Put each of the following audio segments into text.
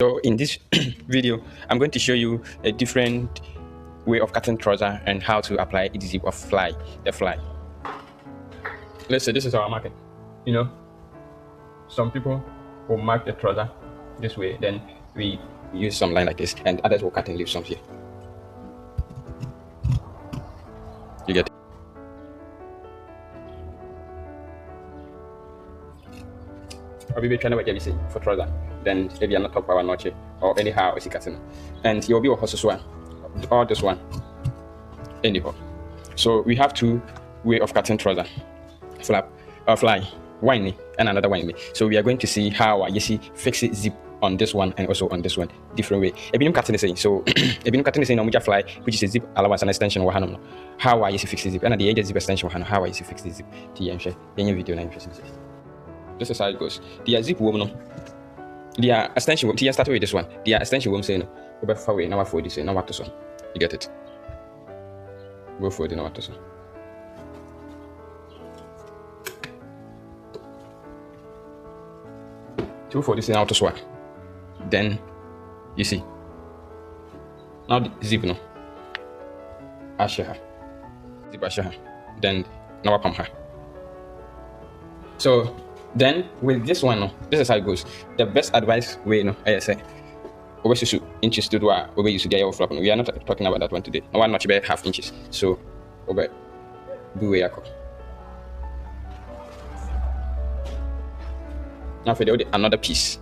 So in this video, I'm going to show you a different way of cutting trouser and how to apply adhesive of the fly. Let's say this is our market. You know, some people will mark the trouser this way, then we use some line like this, and others will cut and leave some here. You get it? Or maybe trying to get for trouser. Then if you're not top power notch or anyhow is cutting. And you'll be a horse one or this one. Anyhow. So we have two way of cutting trouser. Fly, whiny, and another whiny. So we are going to see how you see fix it zip on this one and also on this one. Different way. If you cutting the same, so if you cutting the same on fly, which is a zip allowance and extension how are you fix the zip? And the zip extension how are you fix the zip? Video na interesting. This is how it goes. The zip woman. The extension woman. Start with this one. The extension woman saying, "Go far away. Now I fold this. Now what to so? You get it? Go for it. Now what to so? Two for this now to so. Then you see. Now the zip no. Asha. Zip asha. Then now I pump her. So. Then with this one, this is how it goes. The best advice way, I say, always use inches to do over use to get your flap. We are not talking about that one today. No one not about half inches. So over do way. Now for the another piece.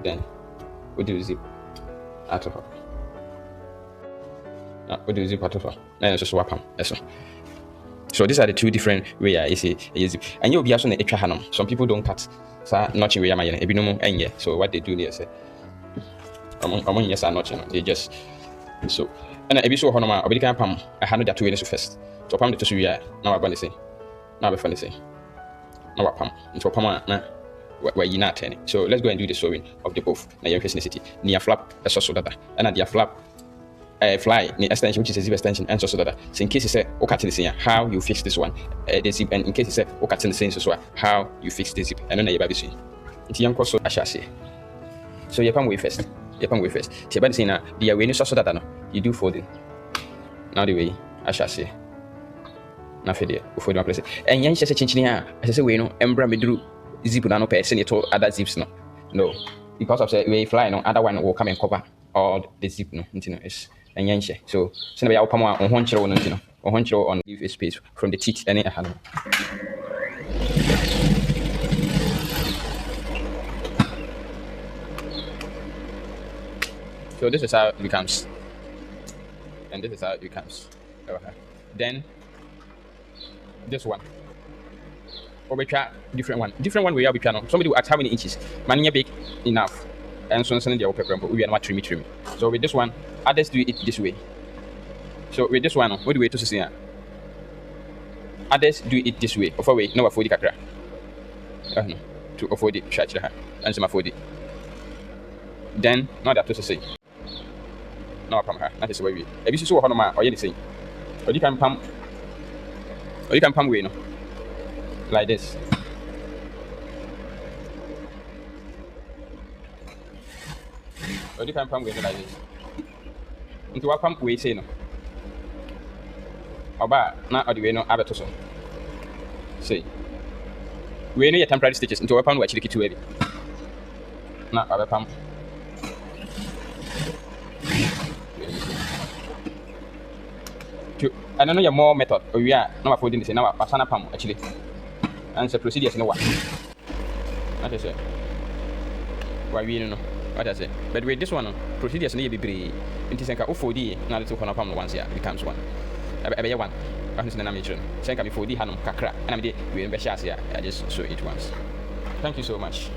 Then we do zip out of her. Now we do zip out of her. Then just swap them. So these are the two different ways I say zip. And you'll be also extra hanum. Some people don't cut. So notching way am so what they do there say among yes are notching. They just so and a bit so honoma or can pam I handle that two ways first. So pam the two we are now I'm say. Now I'm say. Now I pam into pam na where you not turning. So let's go and do the sewing of the both. Now your city near flap a so that and at the flap fly extension, which is a zip extension, and so that. So in case you say, okay, how you fix this one, the zip, and in case you say, okay, the same so how you fix the zip, and then you baby see. It's young course, I shall say. So you come way first. Tiba say now, the way you so that you do folding. Now the way I shall say. Now for the place. And yan says a chinchinia, as I say, we know, embra me drew zip no person, you told other zips no. Because of the way fly, no other one will come and cover all the zip is. And yanshe. So send me pama on one chiro on give a space from the teeth any hand. So this is how it becomes. And this is how it becomes. Then this one. Or we try different one we are channel. Somebody will ask how many inches. Mania big enough. And so send the paper, but we are not trim. So with this one, others do it this way. So with this one, what do we to see? Others do it this way. Of a way, no afford the kakra. To afford it, stretch the hand, and some afford it. Then, not that to say. No, come here. That is the way we. If you saw Honoma or anything, or you can pump way, no, like this. Or you can pump with like this. Into a pump way say no. Oba na or the way no abetoso. Say. We need temporary stitches into a pump which you too heavy. Na other pump. I don't know your more method or we are now folding this now a sana pump actually. And the procedures no one. That is it. Why we know. What I say? But with this one, procedures need to be into Senka 4D, now the 200 once here becomes one. I be one. I'm just an amateur. Senka before the Hanum Kakra, and I'm the we in Beshas here. I just show it once. Thank you so much.